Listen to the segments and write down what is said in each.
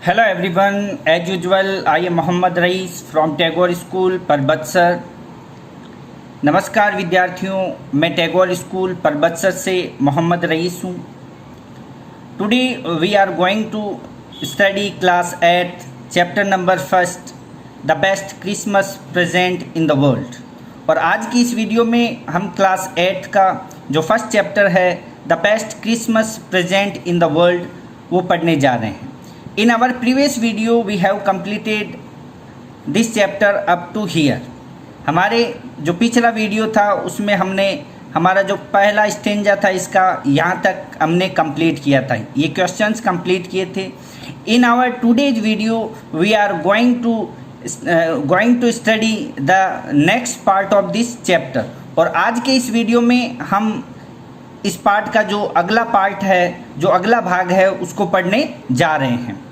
Hello everyone, as usual I am Mohammad Raees from Tagore school Parbatsar. नमस्कार विद्यार्थियों, मैं Tagore school Parbatsar से मोहम्मद रईस हूँ। Today we are going to study class 8 chapter number first the best Christmas present in the world. और आज की इस video में हम क्लास 8 का जो फर्स्ट चैप्टर है the best Christmas present in the world वो पढ़ने जा रहे हैं। In our previous video we have completed this chapter up to here। हमारे जो पिछला वीडियो था उसमें हमने हमारा जो पहला स्टेंजा था इसका यहाँ तक हमने कंप्लीट किया था, ये क्वेश्चंस कंप्लीट किए थे। In our today's video we are going to study the next part of this chapter। और आज के इस वीडियो में हम इस पार्ट का जो अगला पार्ट है, जो अगला भाग है उसको पढ़ने जा रहे हैं।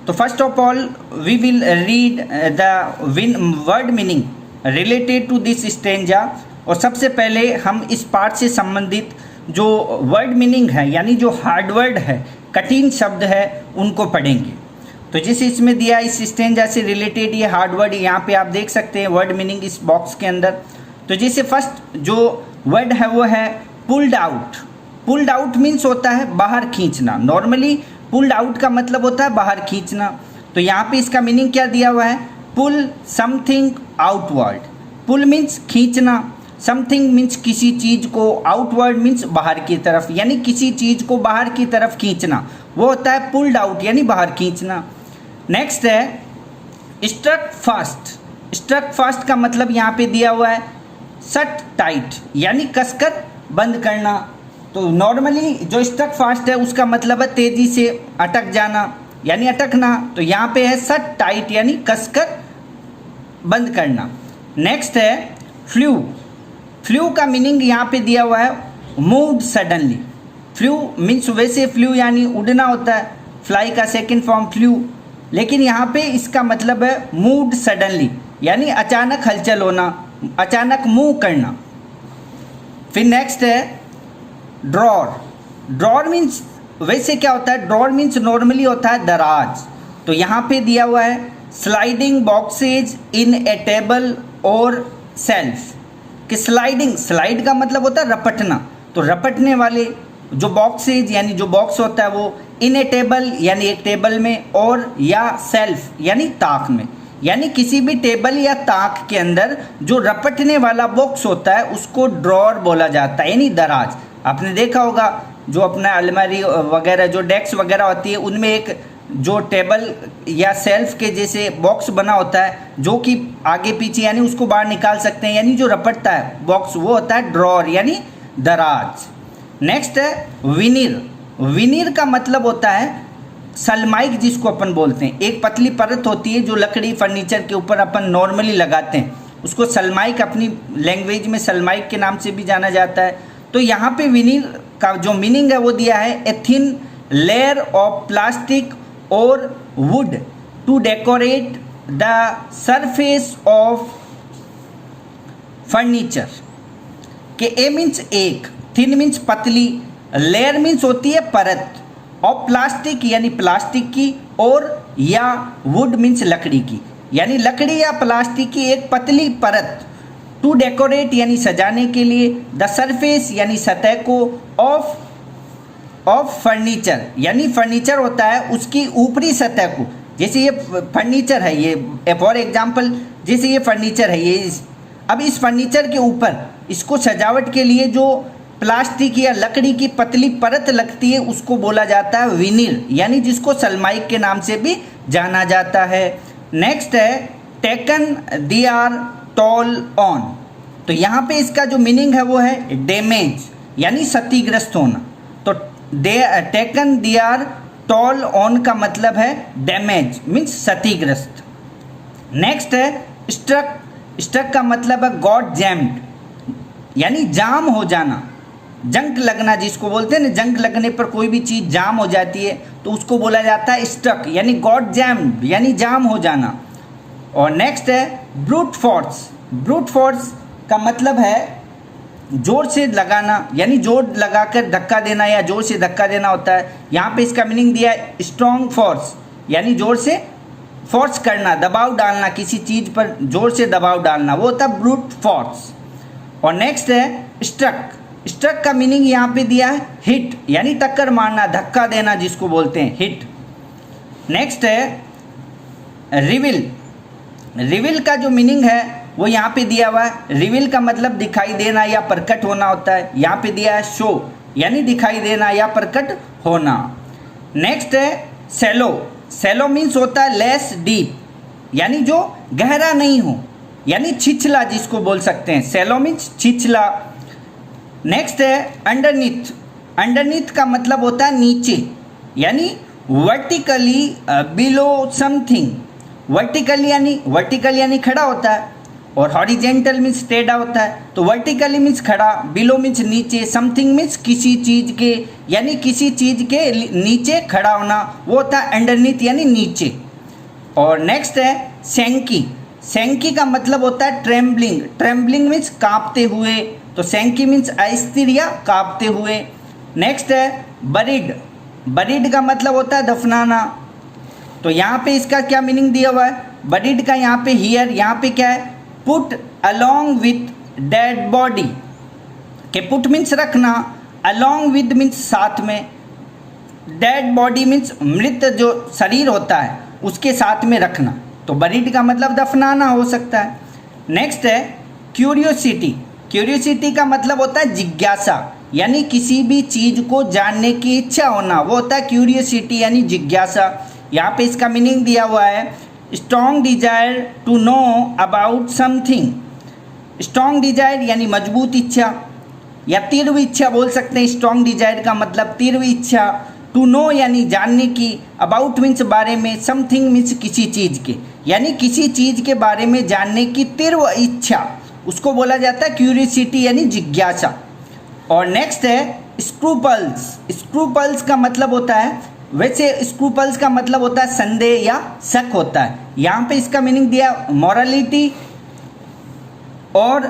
तो first of all we will read the word meaning related to this stanza. और सबसे पहले हम इस पार्ट से संबंधित जो वर्ड मीनिंग है यानी जो हार्ड वर्ड है, कठिन शब्द है, उनको पढ़ेंगे। तो जैसे इसमें दिया इस स्टेंजा से रिलेटेड ये हार्ड वर्ड यहाँ पे आप देख सकते हैं वर्ड मीनिंग इस बॉक्स के अंदर। तो जैसे फर्स्ट जो वर्ड है वो है pulled out. Pulled out means होता है बाहर खींचना। नॉर्मली पुल्ड आउट का मतलब होता है बाहर खींचना। तो यहाँ पे इसका मीनिंग क्या दिया हुआ है, पुल समथिंग आउटवर्ड। पुल मीन्स खींचना, समथिंग मीन्स किसी चीज़ को, आउटवर्ड मीन्स बाहर की तरफ, यानी किसी चीज़ को बाहर की तरफ खींचना, वो होता है पुल्ड आउट यानी बाहर खींचना। नेक्स्ट है स्ट्रक फास्ट। स्ट्रक फास्ट का मतलब यहाँ पे दिया हुआ है सट टाइट यानी कसकर बंद करना। तो नॉर्मली जो स्टक फास्ट है उसका मतलब है तेजी से अटक जाना यानी अटकना। तो यहाँ पे है सट टाइट यानी कसकर बंद करना। नेक्स्ट है फ्लू। फ्लू का मीनिंग यहाँ पे दिया हुआ है मूव्ड सडनली। फ्लू मीन्स वैसे फ्लू यानी उड़ना होता है, फ्लाई का सेकंड फॉर्म फ्लू, लेकिन यहाँ पे इसका मतलब है मूव्ड सडनली यानी अचानक हलचल होना, अचानक मूव करना। फिर नेक्स्ट है ड्रॉर। ड्रॉर मीन्स वैसे क्या होता है, ड्रॉर मीन्स नॉर्मली होता है दराज। तो यहाँ पे दिया हुआ है स्लाइडिंग बॉक्सेज इन ए टेबल और सेल्फ। कि स्लाइडिंग, स्लाइड का मतलब होता है रपटना। तो रपटने वाले जो बॉक्सेज यानी जो बॉक्स होता है वो इन ए टेबल यानी एक टेबल में, और या सेल्फ यानी ताक में, यानी किसी भी टेबल या ताक के अंदर जो रपटने वाला बॉक्स होता है उसको ड्रॉर बोला जाता है यानी दराज। आपने देखा होगा जो अपना अलमारी वगैरह जो डेस्क वगैरह होती है उनमें एक जो टेबल या सेल्फ के जैसे बॉक्स बना होता है जो कि आगे पीछे यानी उसको बाहर निकाल सकते हैं, यानी जो रपटता है बॉक्स वो होता है ड्रॉर यानी दराज। नेक्स्ट है विनीर। विनीर का मतलब होता है सनमाइक जिसको अपन बोलते हैं। एक पतली परत होती है जो लकड़ी फर्नीचर के ऊपर अपन नॉर्मली लगाते हैं, उसको सनमाइक अपनी लैंग्वेज में सनमाइक के नाम से भी जाना जाता है। तो यहाँ पे विनीर का जो मीनिंग है वो दिया है a thin layer of plastic और wood to decorate the surface of furniture. के ए मीन्स एक, थिन मीन्स पतली, लेयर मीन्स होती है परत, ऑफ प्लास्टिक यानी प्लास्टिक की, और या वुड मीन्स लकड़ी की, यानी लकड़ी या प्लास्टिक की एक पतली परत। टू डेकोरेट यानी सजाने के लिए, द सरफेस यानी सतह को, ऑफ फर्नीचर यानी फर्नीचर होता है उसकी ऊपरी सतह को। जैसे ये फर्नीचर है, ये फॉर एग्जांपल जैसे ये फर्नीचर है, ये अब इस फर्नीचर के ऊपर इसको सजावट के लिए जो प्लास्टिक या लकड़ी की पतली परत लगती है उसको बोला जाता है विनीर, यानी जिसको सनमाइक के नाम से भी जाना जाता है। नेक्स्ट है taken their toll on. तो यहाँ पे इसका जो मीनिंग है वो है डैमेज यानी क्षतिग्रस्त होना। तो taken their toll on का मतलब है डैमेज मीन्स क्षतिग्रस्त। नेक्स्ट है स्ट्रक। स्ट्रक का मतलब है गॉट जैम्ड यानी जाम हो जाना, जंग लगना जिसको बोलते हैं ना, जंग लगने पर कोई भी चीज़ जाम हो जाती है तो उसको बोला जाता है स्ट्रक यानी गॉट जैम्ड यानी जाम हो जाना। और नेक्स्ट है ब्रूट फोर्स। ब्रूट फोर्स का मतलब है जोर से लगाना यानी जोर लगाकर धक्का देना या जोर से धक्का देना होता है। यहाँ पे इसका मीनिंग दिया है स्ट्रॉन्ग फोर्स यानी जोर से फोर्स करना, दबाव डालना, किसी चीज़ पर जोर से दबाव डालना, वो होता है ब्रूट फोर्स। और नेक्स्ट है स्ट्रक। स्ट्रक का मीनिंग यहाँ पे दिया है हिट, यानी टक्कर मारना, धक्का देना जिसको बोलते हैं हिट। नेक्स्ट है रिवील। रिवील का जो मीनिंग है वो यहाँ पे दिया हुआ है। रिवील का मतलब दिखाई देना या प्रकट होना होता है। यहाँ पे दिया है शो, यानी दिखाई देना या प्रकट होना। नेक्स्ट है सैलो। सैलो मीन्स होता है लेस डीप, यानी जो गहरा नहीं हो, यानी छिछला जिसको बोल सकते हैं। सैलो मीन्स छिछला। नेक्स्ट है अंडरनीथ। अंडरनीथ का मतलब होता है नीचे, यानी वर्टिकली बिलो समथिंग। वर्टिकल यानी खड़ा होता है, और हॉरिजेंटल मीन्स टेढ़ा होता है। तो वर्टिकली मीन्स खड़ा, बिलो मीन्स नीचे, समथिंग मीन्स किसी चीज़ के, यानी किसी चीज़ के नीचे खड़ा होना, वो होता है अंडरनीथ यानी नीचे। और नेक्स्ट है सेंकी। सेंकी का मतलब होता है ट्रेम्बलिंग। ट्रेम्बलिंग मीन्स कांपते हुए, तो सेंकी मीन्स अस्थिर या कांपते हुए। नेक्स्ट है बरीड। बरीड का मतलब होता है दफनाना। तो यहाँ पे इसका क्या मीनिंग दिया हुआ है? बरीड का यहाँ पे हियर, यहाँ पे क्या है? Put along with dead body. के पुट मीन्स रखना, अलोंग विद मीन्स साथ में, डेड बॉडी मीन्स मृत जो शरीर होता है उसके साथ में रखना। तो बरीड का मतलब दफनाना हो सकता है। नेक्स्ट है क्यूरियोसिटी। क्यूरियोसिटी का मतलब होता है जिज्ञासा, यानी किसी भी चीज़ को जानने की इच्छा होना, वो होता है क्यूरियोसिटी यानी जिज्ञासा। यहाँ पे इसका मीनिंग दिया हुआ है strong desire to know about something. Strong desire यानी मजबूत इच्छा या तीव्र इच्छा बोल सकते हैं। स्ट्रॉन्ग डिजायर का मतलब तीव्र इच्छा, टू नो यानी जानने की, अबाउट मीन्स बारे में, समथिंग मीन्स किसी चीज़ के, यानी किसी चीज़ के बारे में जानने की तीव्र इच्छा, उसको बोला जाता है क्यूरियोसिटी यानी जिज्ञासा। और नेक्स्ट है स्क्रूपल्स। स्क्रूपल्स का मतलब होता है, वैसे स्क्रूपल्स का मतलब होता है संदेह या शक होता है। यहाँ पे इसका मीनिंग दिया मॉरलिटी और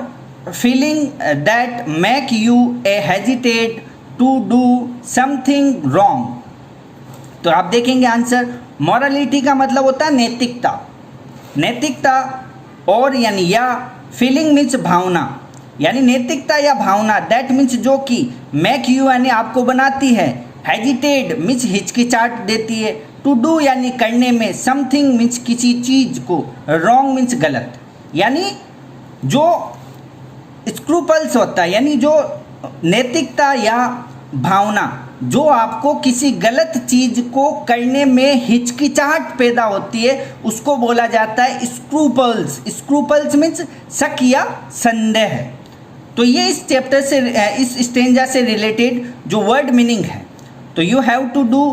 feeling that make you a hesitate to do something wrong. तो आप देखेंगे आंसर, मॉरलिटी का मतलब होता है नैतिकता, नैतिकता, और यानी या फीलिंग मीन्स भावना, यानी नैतिकता या भावना, दैट मीन्स जो कि, मेक यू यानी आपको बनाती है, हेजिटेट मीन्स हिचकिचाहट देती है, टू डू यानी करने में, समथिंग मीन्स किसी चीज़ को, रॉन्ग मीन्स गलत। यानी जो स्क्रूपल्स होता है, यानी जो नैतिकता या भावना जो आपको किसी गलत चीज़ को करने में हिचकिचाहट पैदा होती है, उसको बोला जाता है स्क्रूपल्स। स्क्रूपल्स मीन्स शक या संदेह। तो ये इस चैप्टर से, इस स्टेंजा से रिलेटेड जो वर्ड मीनिंग है, तो you have to do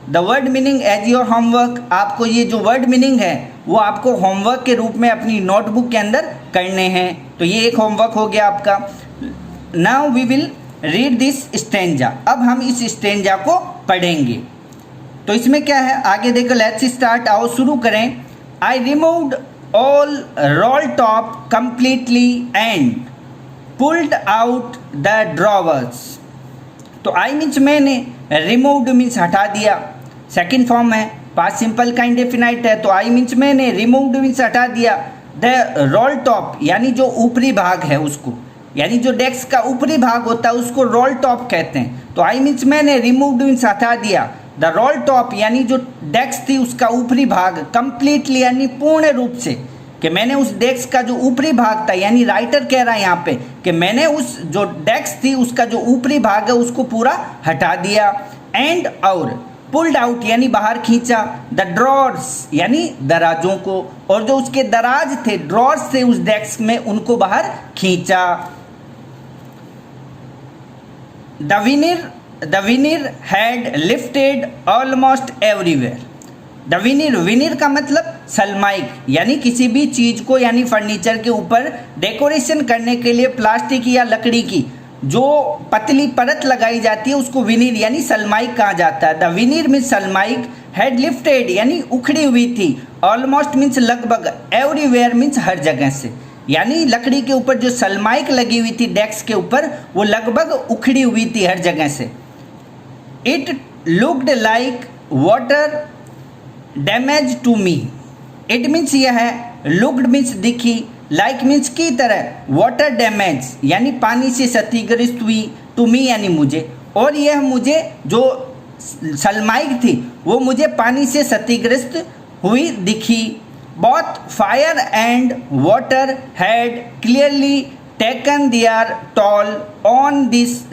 the word meaning as your homework. आपको ये जो वर्ड मीनिंग है वो आपको होमवर्क के रूप में अपनी नोटबुक के अंदर करने हैं। तो ये एक होमवर्क हो गया आपका। Now we will read this stanza. अब हम इस स्टेंजा को पढ़ेंगे। तो इसमें क्या है आगे देखो, लेट्स स्टार्ट, आओ शुरू करें। I removed all roll top completely and pulled out the drawers. तो आई मीन्स मैंने, रिमूव्ड मीन्स हटा दिया, सेकंड फॉर्म है, पास्ट सिंपल का इंडेफिनाइट है। तो आई मीन्स मैंने, रिमूव्ड मीन्स हटा दिया, द रोल टॉप यानी जो ऊपरी भाग है उसको, यानी जो डेस्क का ऊपरी भाग होता है उसको रोल टॉप कहते हैं। तो आई मीन्स मैंने, रिमूव्ड मीन्स हटा दिया, द रोल टॉप यानी जो डेस्क थी उसका ऊपरी भाग, कंप्लीटली यानी पूर्ण रूप से, कि मैंने उस डेस्क का जो ऊपरी भाग था, यानी राइटर कह रहा है यहाँ पे कि मैंने उस जो डेस्क थी उसका जो ऊपरी भाग है उसको पूरा हटा दिया। एंड और पुल्ड आउट यानी बाहर खींचा, द ड्रॉर्स यानी दराजों को, और जो उसके दराज थे, ड्रॉर्स थे उस डेस्क में, उनको बाहर खींचा। The veneer had lifted almost everywhere. The veneer, veneer का मतलब सनमाइक, यानी किसी भी चीज़ को, यानी फर्नीचर के ऊपर डेकोरेशन करने के लिए प्लास्टिक या लकड़ी की जो पतली परत लगाई जाती है उसको विनिर यानी सनमाइक कहा जाता है। The विनिर means Sunmica, had lifted यानी उखड़ी हुई थी, ऑलमोस्ट मीन्स लगभग, एवरीवेयर मीन्स हर जगह से, यानी लकड़ी के ऊपर जो सनमाइक लगी हुई थी डेस्क के ऊपर वो लगभग उखड़ी हुई थी हर जगह से। It looked like water damage to me. It means यह है, लुक्ड मीन्स दिखी, लाइक मीन्स की तरह, वाटर डैमेज यानी पानी से क्षतिग्रस्त हुई, टू मी यानी मुझे, और यह मुझे जो सलमाइक थी वो मुझे पानी से क्षतिग्रस्त हुई दिखी। Both fire and water had clearly taken their toll on this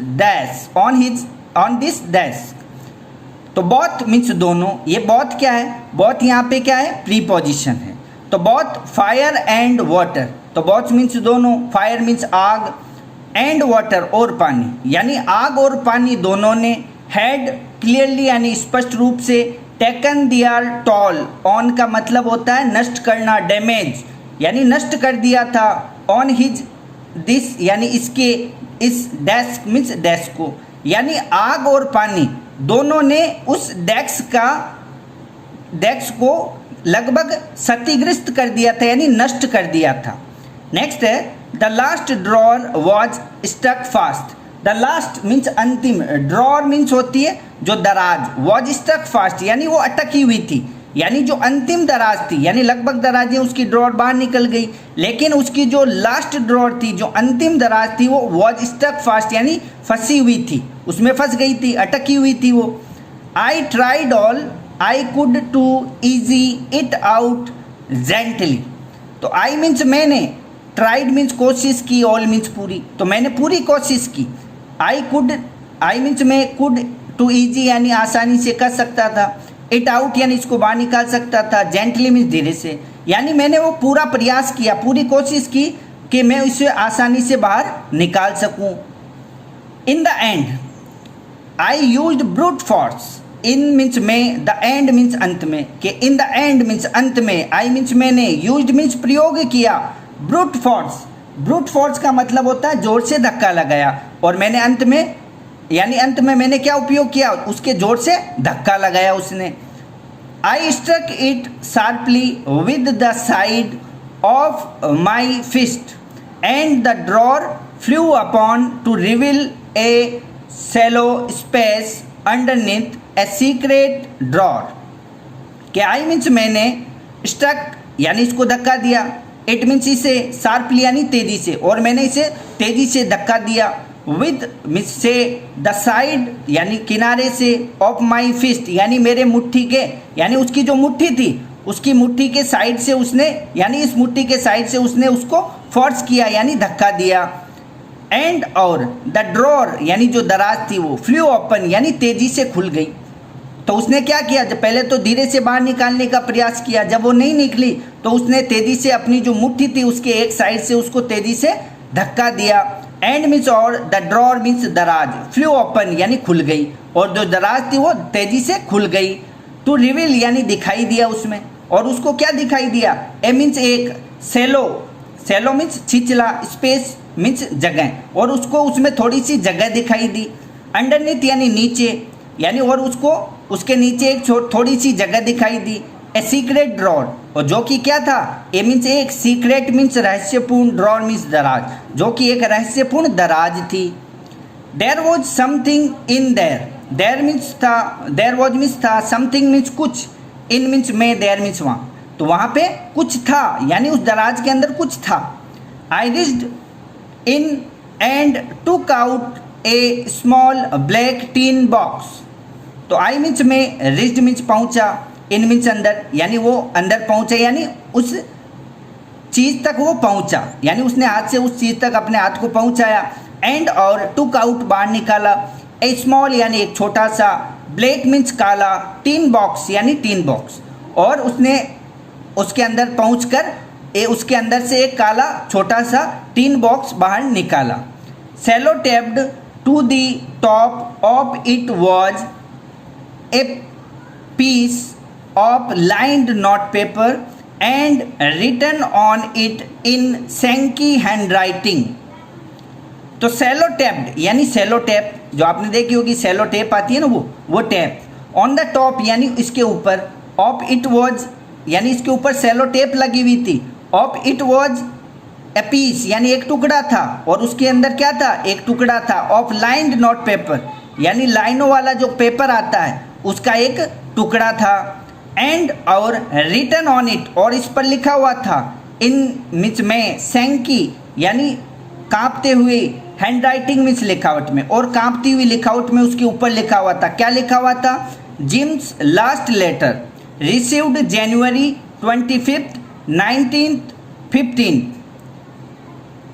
desk. तो बोथ मीन्स दोनों, ये बोथ क्या है, बोथ यहाँ पे क्या है, प्रीपोजिशन है। तो बोथ फायर एंड वाटर, तो बोथ मीन्स दोनों, फायर मीन्स आग, एंड वाटर और पानी, यानी आग और पानी दोनों ने, हैड क्लियरली यानी स्पष्ट रूप से, टेकन देयर टॉल, ऑन का मतलब होता है नष्ट करना, डैमेज यानी नष्ट कर दिया था, ऑन हिज दिस यानी इसके, इस डैश मीन्स डैश को, यानी आग और पानी दोनों ने उस डेस्क को लगभग क्षतिग्रस्त कर दिया था यानी नष्ट कर दिया था। नेक्स्ट है, the last drawer was stuck fast. The last means अंतिम, ड्रॉर मीन्स होती है जो दराज, वॉज स्टक फास्ट यानी वो अटकी हुई थी, यानी जो अंतिम दराज थी, यानी लगभग दराज है उसकी ड्रॉर बाहर निकल गई, लेकिन उसकी जो लास्ट ड्रॉर थी, जो अंतिम दराज थी, वो वॉज स्टक फास्ट यानी फंसी हुई थी, उसमें फंस गई थी, अटकी हुई थी वो। I tried all I could to ease it out gently. तो आई मीन्स मैंने, ट्राइड मीन्स कोशिश की, ऑल मीन्स पूरी, तो मैंने पूरी कोशिश की। आई मीन्स मैं, कुड टू ईजी यानी आसानी से कर सकता था, इट आउट यानी इसको बाहर निकाल सकता था, जेंटली मीन्स धीरे से, यानी मैंने वो पूरा प्रयास किया, पूरी कोशिश की कि मैं इसे आसानी से बाहर निकाल सकूं। In the and I used brute force, in means में, द एंड मीन्स अंत में, कि इन द एंड मीन्स अंत में, आई मीन्स मैंने, यूज्ड मीन्स प्रयोग किया, ब्रूट फोर्स, ब्रूट फोर्स का मतलब होता है जोर से धक्का लगाया, और मैंने अंत में यानी अंत में मैंने क्या उपयोग किया, उसके जोर से धक्का लगाया उसने। I struck it sharply with the side of my fist and the drawer flew upon to reveal a shallow space underneath a secret drawer. कि आई मीन्स मैंने, स्ट्रक यानी इसको धक्का दिया, इट मीन्स इसे, शार्पली यानी तेजी से, और मैंने इसे तेजी से धक्का दिया, विद मीन्स से, द साइड यानी किनारे से, ऑफ माई फिस्ट यानी मेरे मुट्ठी के, यानी उसकी जो मुट्ठी थी उसकी मुट्ठी के साइड से उसने, यानी इस मुट्ठी के साइड से उसने उसको फोर्स किया यानी धक्का दिया। एंड और द ड्रॉर यानी जो दराज थी वो, फ्लू ओपन यानी तेजी से खुल गई। तो उसने क्या किया, जब पहले तो धीरे से बाहर निकालने का प्रयास किया, जब वो नहीं निकली तो उसने तेजी से अपनी जो मुट्ठी थी उसके एक साइड से उसको तेजी से धक्का दिया। एंड मीन्स और, द ड्रॉर मीन्स दराज, फ्लू ओपन यानी खुल गई, और जो दराज थी वो तेजी से खुल गई। टू रिवील यानी दिखाई दिया उसमें, और उसको क्या दिखाई दिया, ए मीन्स एक, सेलो, सेलो मीन्स छिछला, स्पेस मीन्स जगह, और उसको उसमें थोड़ी सी जगह दिखाई दी। अंडरनीथ यानी नीचे, यानी और उसको उसके नीचे एक थोड़ी सी जगह दिखाई दी। ए सीक्रेट ड्रॉर, और जो कि क्या था, ए मीन्स एक, सीक्रेट मीन्स रहस्यपूर्ण, ड्रॉर मीन्स दराज, जो कि एक रहस्यपूर्ण दराज थी। There was something in there, there means था, देयर वॉज मीन्स था, समथिंग मीन्स कुछ, इन मीन्स में, देयर मीन्स वहाँ, तो वहाँ पे कुछ था यानी उस दराज के अंदर कुछ था। I reached in and took out a small black tin box. तो आई मीन्स में, रिच्ड मीन्स पहुँचा, इन मीन्स अंदर, यानी वो अंदर पहुँचा यानी उस चीज़ तक वो पहुँचा, यानी उसने हाथ से उस चीज़ तक अपने हाथ को पहुँचाया। एंड और टुक आउट बाहर निकाला, ए स्मॉल यानी एक छोटा सा, ब्लैक मीन्स काला, टीन बॉक्स यानी टीन बॉक्स, और उसने उसके अंदर पहुँचकर उसके अंदर से एक काला छोटा सा टीन बॉक्स बाहर निकाला। Sellotaped to the top of it was a piece of lined note paper and written on it in shaky handwriting. तो सेलो टेप्ड यानी सेलो टेप, जो आपने देखी होगी सेलो टेप आती है ना, वो टेप, ऑन द टॉप यानी इसके ऊपर, ऑफ इट वॉज यानी इसके ऊपर सेलो टेप लगी हुई थी, of it was a piece यानी एक टुकड़ा था, और उसके अंदर क्या था, एक टुकड़ा था, ऑफ लाइन्ड नोट पेपर यानी लाइनों वाला जो पेपर आता है उसका एक टुकड़ा था। एंड और रिटन ऑन इट, और इस पर लिखा हुआ था, इन मीन्स में, सैंकी यानी कांपते हुए, हैंड राइटिंग मीन्स लिखावट में, और कांपती हुई लिखावट में उसके ऊपर लिखा हुआ था, क्या लिखा हुआ था, जिम्स लास्ट लेटर रिसीव्ड जनवरी 25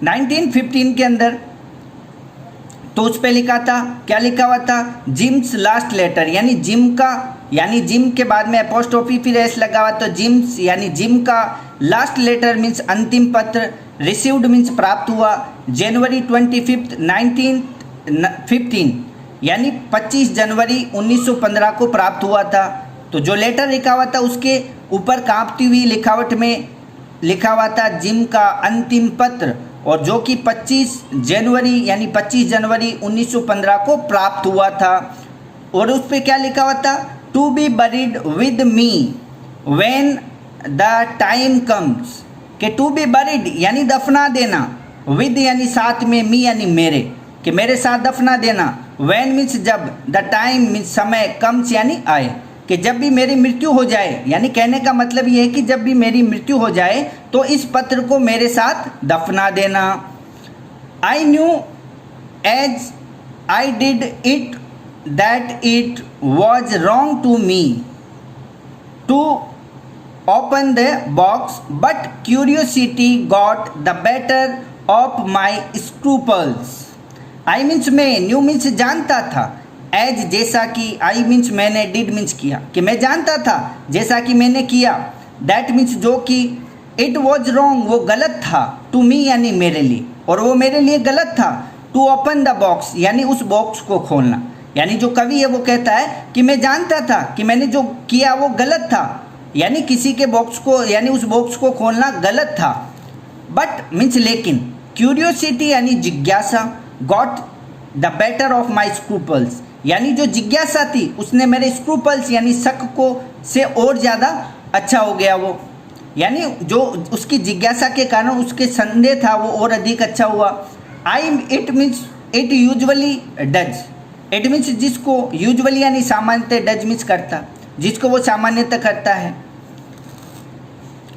1915 के अंदर। तो उस पर लिखा था, क्या लिखा हुआ था, जिम्स लास्ट लेटर, यानी जिम का, यानी जिम के बाद में एपोस्ट्रोफी फिर एस लगा हुआ, तो जिम्स यानी जिम का लास्ट लेटर मीन्स अंतिम पत्र, रिसीव्ड मीन्स प्राप्त हुआ, जनवरी 25 1915 यानी 25 जनवरी 1915 को प्राप्त हुआ था। तो जो लेटर लिखा हुआ था उसके ऊपर कांपती हुई लिखावट में लिखा हुआ था जिम का अंतिम पत्र, और जो कि 25 जनवरी यानी 25 जनवरी 1915 को प्राप्त हुआ था। और उस पर क्या लिखा हुआ था, to be buried with me when the time comes, कि टू बी बरीड यानी दफना देना, विद यानी साथ में, मी यानी मेरे, कि मेरे साथ दफना देना, व्हेन मीन्स जब, द टाइम मीन्स समय, कम्स यानी आए, कि जब भी मेरी मृत्यु हो जाए, यानी कहने का मतलब ये है कि जब भी मेरी मृत्यु हो जाए तो इस पत्र को मेरे साथ दफना देना। I knew as I did it that it was wrong to me to open the box, but curiosity got the better of my scruples. I means मैं, न्यू मीन्स जानता था, एज जैसा कि, आई मीन्स मैंने, did means किया, कि मैं जानता था, जैसा कि मैंने किया, दैट मीन्स जो कि, इट वॉज रॉन्ग वो गलत था, टू मी यानी मेरे लिए, और वो मेरे लिए गलत था, टू ओपन द बॉक्स यानी उस बॉक्स को खोलना, यानी जो कवि है वो कहता है कि मैं जानता था कि मैंने जो किया वो गलत था, यानी किसी के बॉक्स को, यानी उस बॉक्स को खोलना गलत था, बट मीन्स लेकिन, क्यूरियोसिटी यानी जिज्ञासा, got the better of my scruples यानी जो जिज्ञासा थी उसने मेरे स्क्रूपल्स यानी शक को से और ज़्यादा अच्छा हो गया वो, यानी जो उसकी जिज्ञासा के कारण उसके संदेह था वो और अधिक अच्छा हुआ। I it means it usually does, it means जिसको, यूजुअली यानी सामान्यतः, डज मीन्स करता, जिसको वो सामान्यतः करता है।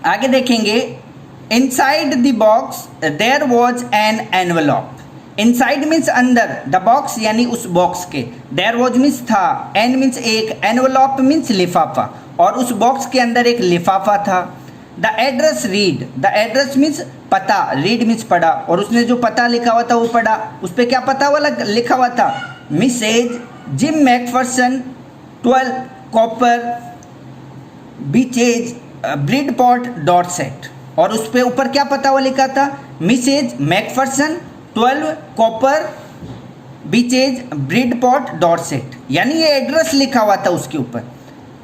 आगे देखेंगे, inside the box there was an envelope, inside means अंदर, द बॉक्स यानी उस बॉक्स के, देयर वॉज मीन्स था, एन मीन्स एक, एनवेलॉप मीन्स लिफाफा, और उस बॉक्स के अंदर एक लिफाफा था। The address read, the address means पता, रीड मीन्स पढ़ा, और उसने जो पता लिखा हुआ था वो पढ़ा, उस पर क्या पता वाला लिखा हुआ था, Mrs Jim McPherson 12 Copper Beeches Bridport Dorset, और उस पर ऊपर क्या पता हुआ लिखा था, Mrs McPherson 12 Copper Beeches Bridport Dorset, यानी ये एड्रेस लिखा हुआ था उसके ऊपर।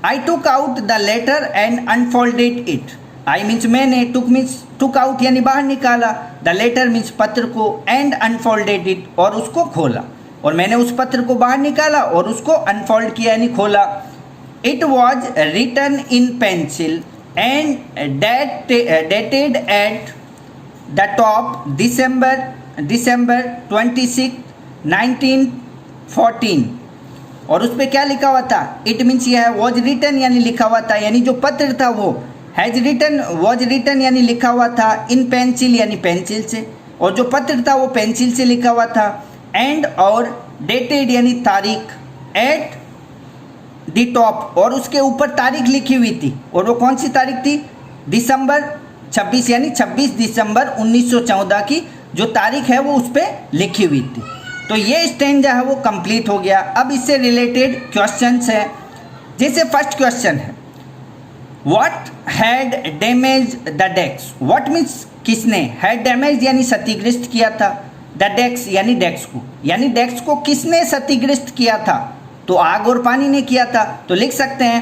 I took out the letter and unfolded it, I means मैंने, टुक मीन्स टुक आउट यानी बाहर निकाला, द लेटर मीन्स पत्र को, एंड अनफोल्डेड इट और उसको खोला, और मैंने उस पत्र को बाहर निकाला और उसको अनफोल्ड किया यानी खोला। It was written in pencil and dated at the top December 26 1914, और उस पर क्या लिखा हुआ था, इट मीन्स यह है, वॉज रिटन यानी लिखा हुआ था, यानी जो पत्र था वो, हैज रिटन, वॉज रिटन यानी लिखा हुआ था, इन पेंसिल यानी पेंसिल से, और जो पत्र था वो पेंसिल से लिखा हुआ था, एंड और डेटेड यानी तारीख, एट द टॉप और उसके ऊपर तारीख लिखी हुई थी, और वो कौन सी तारीख थी, दिसंबर 26 यानी 26 दिसंबर 1914 की जो तारीख है वो उस पर लिखी हुई थी। तो ये स्टैंजा है वो कंप्लीट हो गया। अब इससे रिलेटेड क्वेश्चंस है, जैसे फर्स्ट क्वेश्चन है, what had damage the desk, what means किसने, हैड डैमेज यानी क्षतिग्रस्त किया था, द डेस्क यानी डेस्क को, यानी डेस्क को किसने क्षतिग्रस्त किया था, तो आग और पानी ने किया था। तो लिख सकते हैं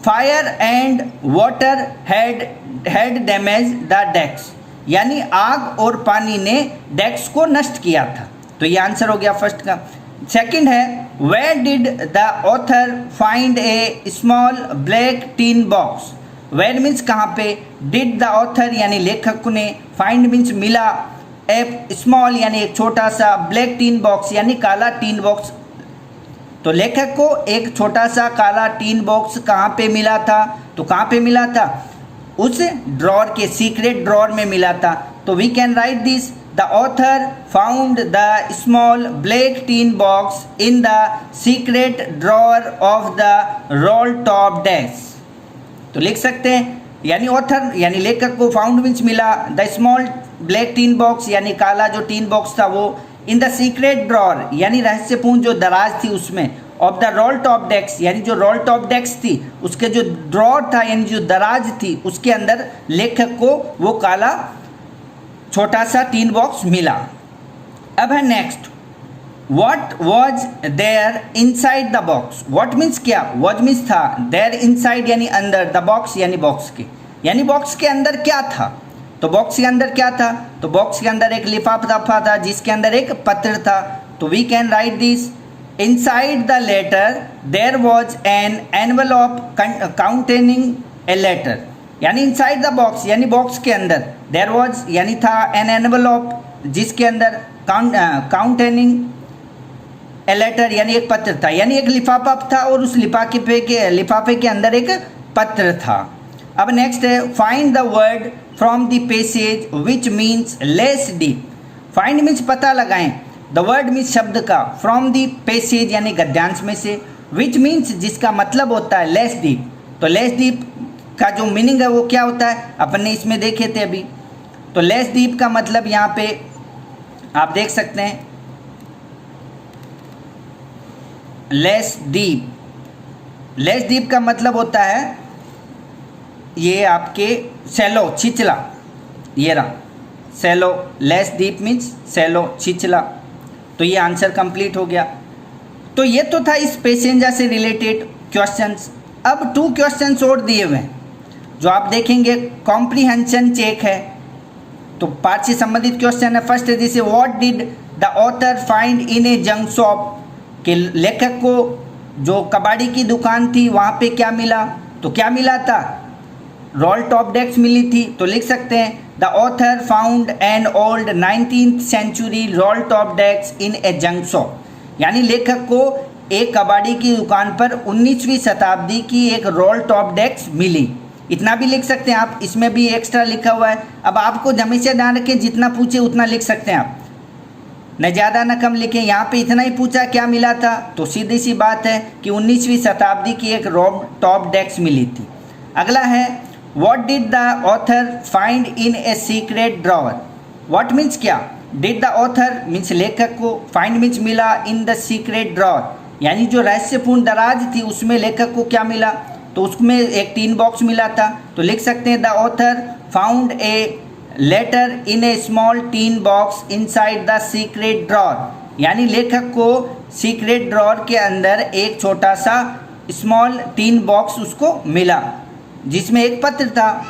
fire and water had damage the desk, यानी आग और पानी ने डेस्क को नष्ट किया था। तो ये आंसर हो गया फर्स्ट का। सेकंड है, where did the author find a small black tin box, where means कहाँ पे, डिड द ऑथर यानी लेखक ने, फाइंड मीन्स मिला, ए स्मॉल यानी एक छोटा सा, ब्लैक टीन बॉक्स यानी काला टीन बॉक्स। तो लेखक को एक छोटा सा काला टीन बॉक्स कहाँ पे मिला था, तो कहाँ पे मिला था? उस ड्रॉर के सीक्रेट ड्रॉर में मिला था। तो we can write this, the author found the small black tin box in the secret drawer of the roll top desk. तो लिख सकते हैं यानी ऑथर यानी लेखक को फाउंड मीन्स मिला, the small black tin box यानी काला जो टीन बॉक्स था वो, इन द सीक्रेट ड्रॉर यानी रहस्यपूर्ण जो दराज थी उसमें, of the roll top desk यानी जो रोल टॉप डेस्क थी उसके जो ड्रॉर था यानी जो दराज थी उसके अंदर लेखक को वो काला छोटा सा टीन बॉक्स मिला। अब है next, what was there inside the box. What means क्या, वॉज मीन्स था, देयर इनसाइड यानी अंदर, द बॉक्स यानी बॉक्स के, यानी बॉक्स के अंदर क्या था। तो बॉक्स के अंदर क्या था? तो बॉक्स के अंदर एक लिफाफा था जिसके अंदर एक पत्र था। तो we can write this, inside the letter there was an envelope containing a letter, यानी इनसाइड द बॉक्स यानी बॉक्स के अंदर, देयर वॉज यानी था, एन एनवेलप जिसके अंदर, काउंटेनिंग ए लेटर यानी एक पत्र था, यानी एक लिफाफा था और उस लिफाफे के अंदर एक पत्र था। अब नेक्स्ट है, find the word from the passage which means less deep. Find means पता लगाएं, द वर्ड मीन्स शब्द का, फ्रॉम द पैसेज यानी गद्यांश में से, विच मीन्स जिसका मतलब होता है लेस डीप। तो लेस डीप का जो मीनिंग है वो क्या होता है, अपन ने इसमें देखे थे अभी। तो लेस डीप का मतलब यहाँ पे आप देख सकते हैं, लेस डीप का मतलब होता है ये आपके सैलो, छिछला, ये रहा shallow, less deep means shallow, छिछला। तो ये आंसर कंप्लीट हो गया। तो ये तो था इस पैसेंजर से रिलेटेड क्वेश्चंस। अब 2 क्वेश्चंस और दिए हुए हैं जो आप देखेंगे, कॉम्प्रीहेंशन चेक है। तो पाठ से संबंधित क्वेश्चन है। फर्स्ट है जैसे, what did the author find in a junk shop, कि लेखक को जो कबाड़ी की दुकान थी वहाँ पे क्या मिला। तो क्या मिला था? रोल टॉप डेस्क मिली थी। तो लिख सकते हैं, the author found an old 19th century roll top desk in a junk shop, यानी लेखक को एक कबाड़ी की दुकान पर 19वीं शताब्दी की एक रोल टॉप डेस्क मिली। इतना भी लिख सकते हैं आप, इसमें भी एक्स्ट्रा लिखा हुआ है। अब आपको हमेशा ध्यान रखें, जितना पूछे उतना लिख सकते हैं आप, न ज़्यादा न कम लिखें। यहाँ पे इतना ही पूछा क्या मिला था, तो सीधी सी बात है कि 19वीं शताब्दी की एक रोल टॉप डेस्क मिली थी। अगला है, what did the author find in a secret drawer. What means क्या, डिड द ऑथर मीन्स लेखक को, फाइंड मीन्स मिला, इन द सीक्रेट ड्रॉवर यानी जो रहस्यपूर्ण दराज थी उसमें लेखक को क्या मिला। तो उसमें एक टीन बॉक्स मिला था। तो लिख सकते हैं, the author found a letter in a small tin box inside the secret drawer, यानी लेखक को सीक्रेट ड्रॉर के अंदर एक छोटा सा स्मॉल टीन बॉक्स उसको मिला जिसमें एक पत्र था।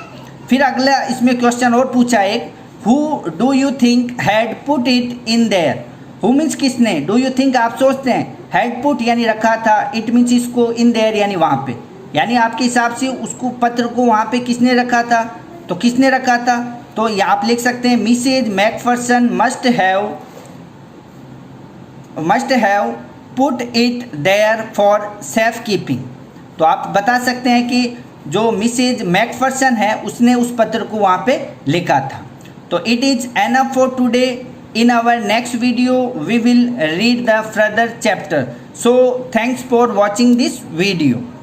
फिर अगला इसमें क्वेश्चन और पूछा एक, who do you think had put it in their. Who means किसने, डू यू थिंक आप सोचते हैं, हैड पुट यानी रखा था, इट मीन्स इसको, इन देयर यानी वहाँ पे, यानी आपके हिसाब से उसको पत्र को वहाँ पे किसने रखा था। तो किसने रखा था, तो ये आप लिख सकते हैं, Mrs Macpherson must have put it there for safe keeping. तो आप बता सकते हैं कि जो मिसेज मैकफर्सन है उसने उस पत्र को वहाँ पे लिखा था। तो it is enough for today. In our next video we will read the further chapter. So thanks for watching this video.